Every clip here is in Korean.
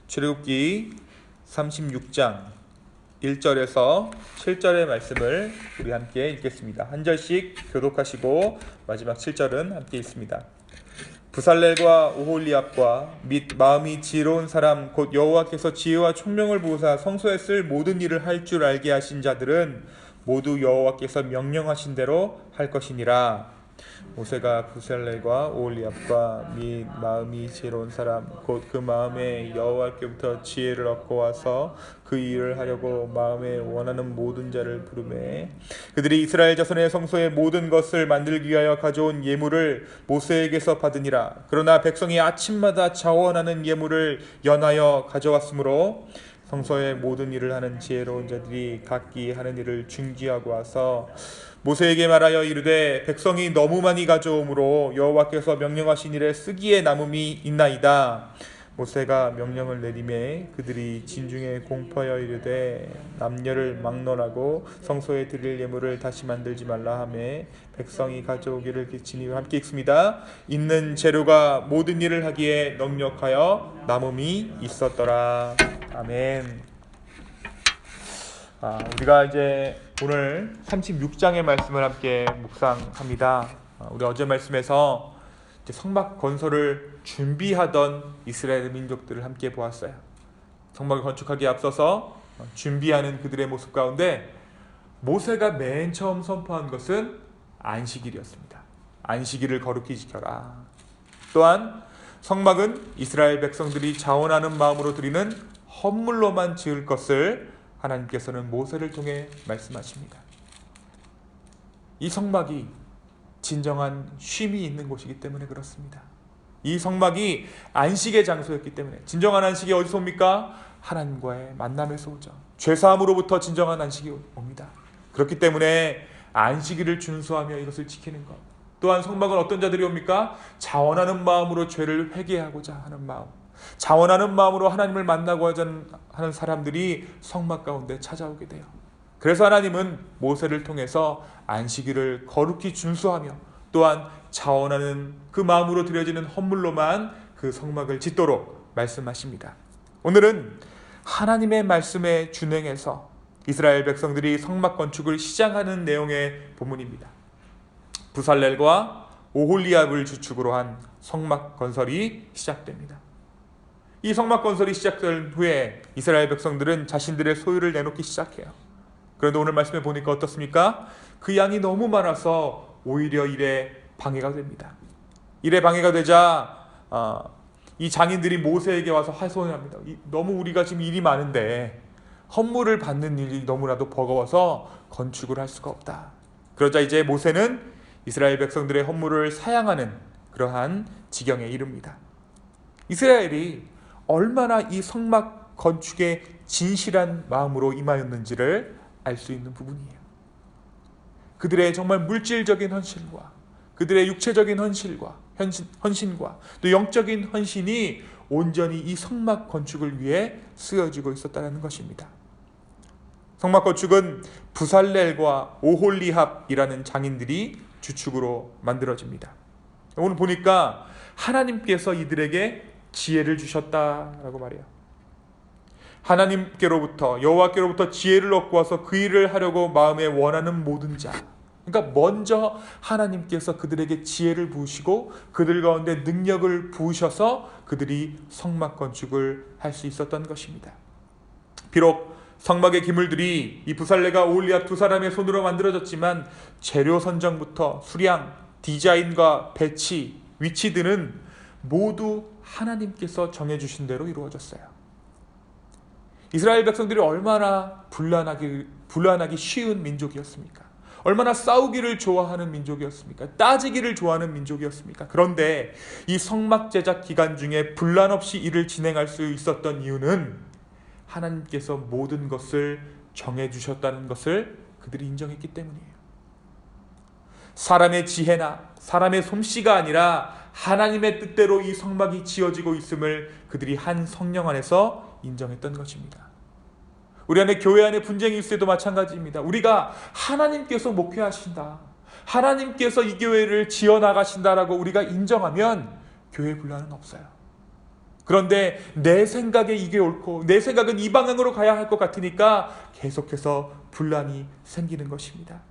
출애굽기 36장 1절에서 7절의 말씀을 우리 함께 읽겠습니다. 한 절씩 교독하시고 마지막 7절은 함께 읽습니다. 부살렐과 오홀리압과 및 마음이 지혜로운 사람 곧 여호와께서 지혜와 총명을 부으사 성소에 쓸 모든 일을 할 줄 알게 하신 자들은 모두 여호와께서 명령하신 대로 할 것이니라. 모세가 부살렐과 오홀리압과 및 마음이 지혜로운 사람 곧 그 마음에 여호와께로부터 지혜를 얻고 와서 그 일을 하려고 마음에 원하는 모든 자를 부르매 그들이 이스라엘 자손의 성소의 모든 것을 만들기 위하여 가져온 예물을 모세에게서 받으니라. 그러나 백성이 아침마다 자원하는 예물을 연하여 가져왔으므로 성소의 모든 일을 하는 지혜로운 자들이 각기 하는 일을 중지하고 와서 모세에게 말하여 이르되 백성이 너무 많이 가져오므로 여호와께서 명령하신 일에 쓰기에 남음이 있나이다. 모세가 명령을 내리매 그들이 진중에 공포하여 이르되 남녀를 막론하고 성소에 드릴 예물을 다시 만들지 말라 하매 백성이 가져오기를 기치니. 함께 읽습니다. 있는 재료가 모든 일을 하기에 넉넉하여 남음이 있었더라. 아멘. 우리가 이제 오늘 36장의 말씀을 함께 묵상합니다. 우리 어제 말씀에서 이제 성막 건설을 준비하던 이스라엘 민족들을 함께 보았어요. 성막을 건축하기에 앞서서 준비하는 그들의 모습 가운데 모세가 맨 처음 선포한 것은 안식일이었습니다. 안식일을 거룩히 지켜라. 또한 성막은 이스라엘 백성들이 자원하는 마음으로 드리는 헌물로만 지을 것을 하나님께서는 모세를 통해 말씀하십니다. 이 성막이 진정한 쉼이 있는 곳이기 때문에 그렇습니다. 이 성막이 안식의 장소였기 때문에. 진정한 안식이 어디서 옵니까? 하나님과의 만남에서 오죠. 죄사함으로부터 진정한 안식이 옵니다. 그렇기 때문에 안식일을 준수하며 이것을 지키는 것. 또한 성막은 어떤 자들이 옵니까? 자원하는 마음으로 죄를 회개하고자 하는 마음, 자원하는 마음으로 하나님을 만나고 하는 사람들이 성막 가운데 찾아오게 돼요. 그래서 하나님은 모세를 통해서 안식일을 거룩히 준수하며 또한 자원하는 그 마음으로 드려지는 헌물로만 그 성막을 짓도록 말씀하십니다. 오늘은 하나님의 말씀에 준행해서 이스라엘 백성들이 성막 건축을 시작하는 내용의 본문입니다. 부살렐과 오홀리압을 주축으로 한 성막 건설이 시작됩니다. 이 성막 건설이 시작된 후에 이스라엘 백성들은 자신들의 소유를 내놓기 시작해요. 그런데 오늘 말씀에 보니까 어떻습니까? 그 양이 너무 많아서 오히려 일에 방해가 됩니다. 일에 방해가 되자 이 장인들이 모세에게 와서 하소연합니다. 너무 우리가 지금 일이 많은데 헌물을 받는 일이 너무나도 버거워서 건축을 할 수가 없다. 그러자 이제 모세는 이스라엘 백성들의 헌물을 사양하는 그러한 지경에 이릅니다. 이스라엘이 얼마나 이 성막 건축에 진실한 마음으로 임하였는지를 알 수 있는 부분이에요. 그들의 정말 물질적인 헌신과 그들의 육체적인 헌신과 또 영적인 헌신이 온전히 이 성막 건축을 위해 쓰여지고 있었다는 것입니다. 성막 건축은 부살렐과 오홀리합이라는 장인들이 주축으로 만들어집니다. 오늘 보니까 하나님께서 이들에게 지혜를 주셨다라고 말해요. 하나님께로부터 여호와께로부터 지혜를 얻고 와서 그 일을 하려고 마음에 원하는 모든 자. 그러니까 먼저 하나님께서 그들에게 지혜를 부으시고 그들 가운데 능력을 부으셔서 그들이 성막 건축을 할 수 있었던 것입니다. 비록 성막의 기물들이 이 부살레가 오홀리압 두 사람의 손으로 만들어졌지만 재료 선정부터 수량, 디자인과 배치, 위치 등은 모두 하나님께서 정해주신 대로 이루어졌어요. 이스라엘 백성들이 얼마나 분란하기 쉬운 민족이었습니까? 얼마나 싸우기를 좋아하는 민족이었습니까? 따지기를 좋아하는 민족이었습니까? 그런데 이 성막 제작 기간 중에 분란 없이 일을 진행할 수 있었던 이유는 하나님께서 모든 것을 정해주셨다는 것을 그들이 인정했기 때문이에요. 사람의 지혜나 사람의 솜씨가 아니라 하나님의 뜻대로 이 성막이 지어지고 있음을 그들이 한 성령 안에서 인정했던 것입니다. 우리 안에 교회 안에 분쟁이 있을 때도 마찬가지입니다. 우리가 하나님께서 목회하신다, 하나님께서 이 교회를 지어나가신다라고 우리가 인정하면 교회 분란은 없어요. 그런데 내 생각에 이게 옳고 내 생각은 이 방향으로 가야 할 것 같으니까 계속해서 분란이 생기는 것입니다.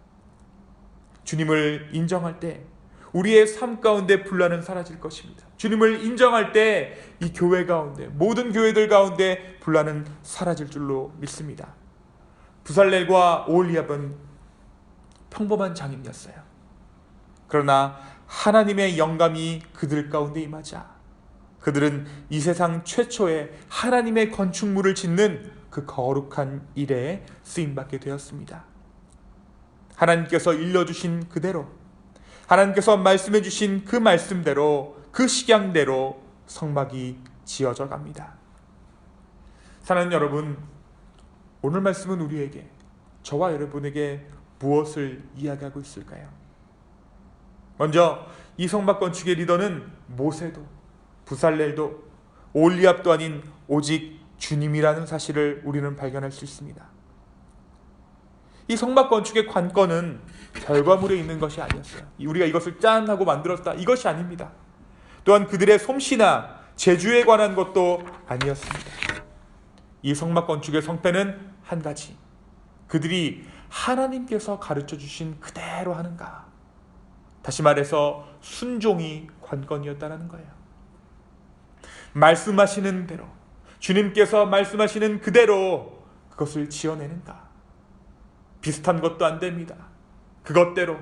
주님을 인정할 때 우리의 삶 가운데 분란은 사라질 것입니다. 주님을 인정할 때 이 교회 가운데, 모든 교회들 가운데 분란은 사라질 줄로 믿습니다. 부살렐과 오홀리압은 평범한 장인이었어요. 그러나 하나님의 영감이 그들 가운데 임하자 그들은 이 세상 최초의 하나님의 건축물을 짓는 그 거룩한 일에 쓰임받게 되었습니다. 하나님께서 일러주신 그대로, 하나님께서 말씀해 주신 그 말씀대로, 그 식양대로 성막이 지어져 갑니다. 사랑하는 여러분, 오늘 말씀은 우리에게, 저와 여러분에게 무엇을 이야기하고 있을까요? 먼저 이 성막 건축의 리더는 모세도 부살렐도 오홀리압도 아닌 오직 주님이라는 사실을 우리는 발견할 수 있습니다. 이 성막 건축의 관건은 결과물에 있는 것이 아니었어요. 우리가 이것을 짠 하고 만들었다, 이것이 아닙니다. 또한 그들의 솜씨나 재주에 관한 것도 아니었습니다. 이 성막 건축의 성패는 한 가지, 그들이 하나님께서 가르쳐 주신 그대로 하는가, 다시 말해서 순종이 관건이었다는 거예요. 말씀하시는 대로, 주님께서 말씀하시는 그대로 그것을 지어내는가. 비슷한 것도 안 됩니다. 그것대로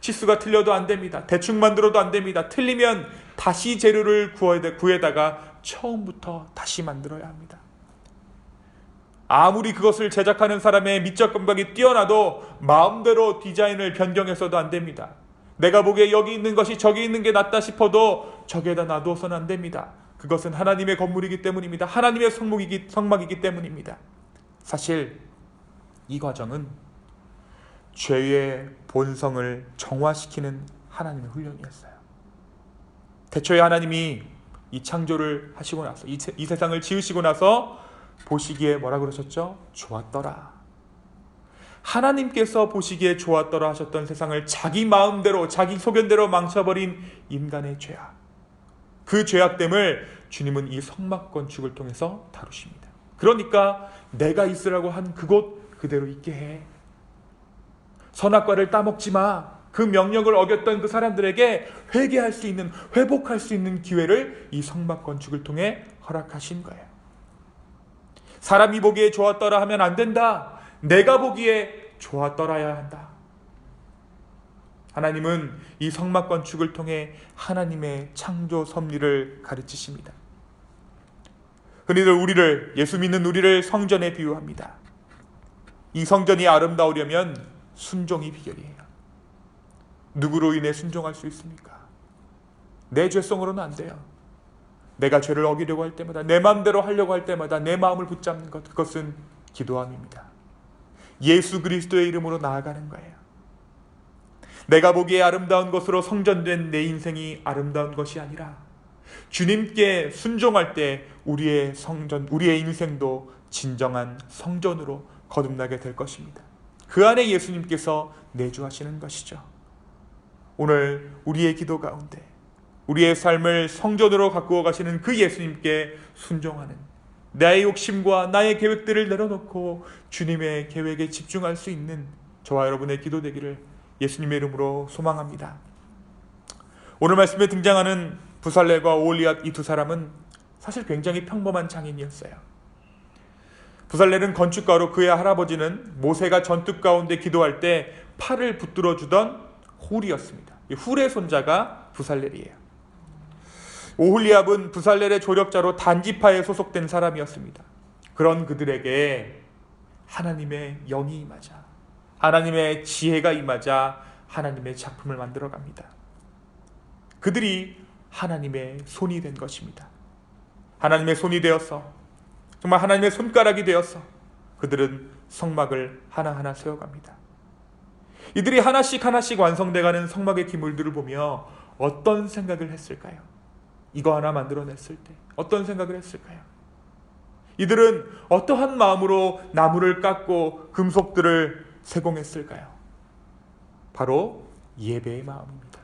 치수가 틀려도 안 됩니다. 대충 만들어도 안 됩니다. 틀리면 다시 재료를 구해다가 처음부터 다시 만들어야 합니다. 아무리 그것을 제작하는 사람의 미적 감각이 뛰어나도 마음대로 디자인을 변경해서도 안 됩니다. 내가 보기에 여기 있는 것이 저기 있는 게 낫다 싶어도 저기에다 놔두어서는 안 됩니다. 그것은 하나님의 건물이기 때문입니다. 하나님의 성막이기 때문입니다. 사실 이 과정은 죄의 본성을 정화시키는 하나님의 훈련이었어요. 태초에 하나님이 이 창조를 하시고 나서, 이 세상을 지으시고 나서 보시기에 뭐라 그러셨죠? 좋았더라. 하나님께서 보시기에 좋았더라 하셨던 세상을 자기 마음대로, 자기 소견대로 망쳐버린 인간의 죄악, 그 죄악됨을 주님은 이 성막 건축을 통해서 다루십니다. 그러니까 내가 있으라고 한 그곳 그대로 있게 해. 선악과를 따먹지 마. 그 명령을 어겼던 그 사람들에게 회개할 수 있는, 회복할 수 있는 기회를 이 성막 건축을 통해 허락하신 거예요. 사람이 보기에 좋았더라 하면 안 된다. 내가 보기에 좋았더라야 한다. 하나님은 이 성막 건축을 통해 하나님의 창조 섭리를 가르치십니다. 흔히들 우리를, 예수 믿는 우리를 성전에 비유합니다. 이 성전이 아름다우려면 순종이 비결이에요. 누구로 인해 순종할 수 있습니까? 내 죄성으로는 안 돼요. 내가 죄를 어기려고 할 때마다, 내 마음대로 하려고 할 때마다 내 마음을 붙잡는 것, 그것은 기도함입니다. 예수 그리스도의 이름으로 나아가는 거예요. 내가 보기에 아름다운 것으로 성전된 내 인생이 아름다운 것이 아니라 주님께 순종할 때 우리의 성전, 우리의 인생도 진정한 성전으로 거듭나게 될 것입니다. 그 안에 예수님께서 내주하시는 것이죠. 오늘 우리의 기도 가운데 우리의 삶을 성전으로 가꾸어 가시는 그 예수님께 순종하는, 나의 욕심과 나의 계획들을 내려놓고 주님의 계획에 집중할 수 있는 저와 여러분의 기도 되기를 예수님의 이름으로 소망합니다. 오늘 말씀에 등장하는 부살렐과 오홀리압, 이 두 사람은 사실 굉장히 평범한 장인이었어요. 부살렐은 건축가로, 그의 할아버지는 모세가 전투 가운데 기도할 때 팔을 붙들어 주던 훌이었습니다. 이 훌의 손자가 부살렐이에요. 오홀리압은 부살렐의 조력자로 단지파에 소속된 사람이었습니다. 그런 그들에게 하나님의 영이 임하자, 하나님의 지혜가 임하자 하나님의 작품을 만들어 갑니다. 그들이 하나님의 손이 된 것입니다. 하나님의 손이 되어서, 정말 하나님의 손가락이 되어서 그들은 성막을 하나하나 세워갑니다. 이들이 하나씩 하나씩 완성돼가는 성막의 기물들을 보며 어떤 생각을 했을까요? 이거 하나 만들어냈을 때 어떤 생각을 했을까요? 이들은 어떠한 마음으로 나무를 깎고 금속들을 세공했을까요? 바로 예배의 마음입니다.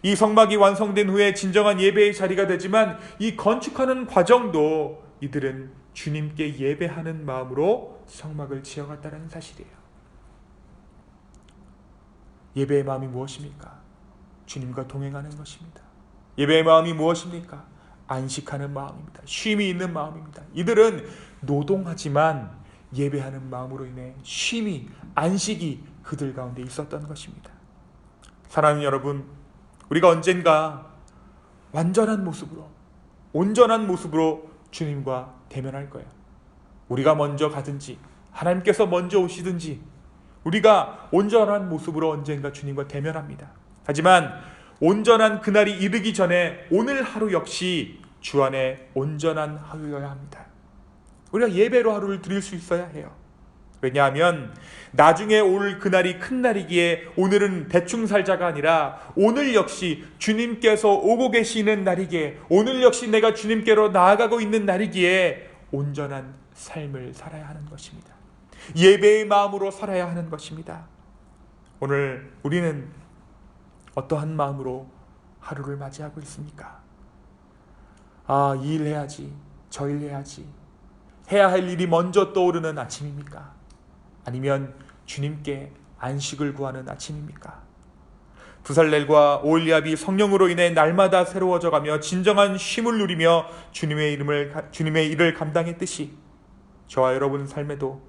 이 성막이 완성된 후에 진정한 예배의 자리가 되지만 이 건축하는 과정도 이들은 주님께 예배하는 마음으로 성막을 지어갔다는 사실이에요. 예배의 마음이 무엇입니까? 주님과 동행하는 것입니다. 예배의 마음이 무엇입니까? 안식하는 마음입니다. 쉼이 있는 마음입니다. 이들은 노동하지만 예배하는 마음으로 인해 쉼이, 안식이 그들 가운데 있었던 것입니다. 사랑하는 여러분, 우리가 언젠가 완전한 모습으로, 온전한 모습으로 주님과 대면할 거예요. 우리가 먼저 가든지 하나님께서 먼저 오시든지 우리가 온전한 모습으로 언젠가 주님과 대면합니다. 하지만 온전한 그날이 이르기 전에 오늘 하루 역시 주 안에 온전한 하루여야 합니다. 우리가 예배로 하루를 드릴 수 있어야 해요. 왜냐하면 나중에 올 그날이 큰 날이기에 오늘은 대충 살자가 아니라 오늘 역시 주님께서 오고 계시는 날이기에, 오늘 역시 내가 주님께로 나아가고 있는 날이기에 온전한 삶을 살아야 하는 것입니다. 예배의 마음으로 살아야 하는 것입니다. 오늘 우리는 어떠한 마음으로 하루를 맞이하고 있습니까? 이 일 해야지, 저 일 해야지, 해야 할 일이 먼저 떠오르는 아침입니까? 아니면 주님께 안식을 구하는 아침입니까? 부살렐과 오홀리압이 성령으로 인해 날마다 새로워져 가며 진정한 쉼을 누리며 주님의 일을 감당했듯이 저와 여러분 삶에도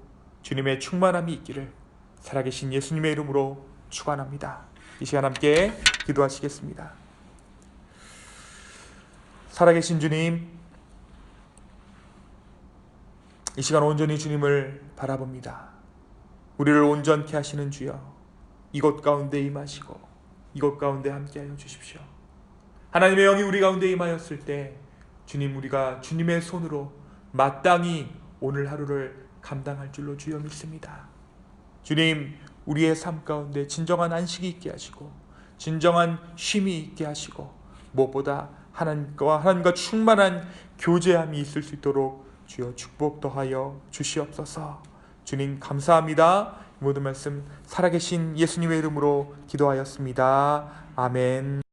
주님의 충만함이 있기를 살아계신 예수님의 이름으로 축원합니다. 이 시간 함께 기도하시겠습니다. 살아계신 주님, 이 시간 온전히 주님을 바라봅니다. 우리를 온전케 하시는 주여, 이곳 가운데 임하시고 이곳 가운데 함께하여 주십시오. 하나님의 영이 우리 가운데 임하였을 때 주님, 우리가 주님의 손으로 마땅히 오늘 하루를 감당할 줄로 주여 믿습니다. 주님, 우리의 삶 가운데 진정한 안식이 있게 하시고 진정한 쉼이 있게 하시고 무엇보다 하나님과 충만한 교제함이 있을 수 있도록 주여 축복 더하여 주시옵소서. 주님 감사합니다. 모든 말씀 살아계신 예수님의 이름으로 기도하였습니다. 아멘.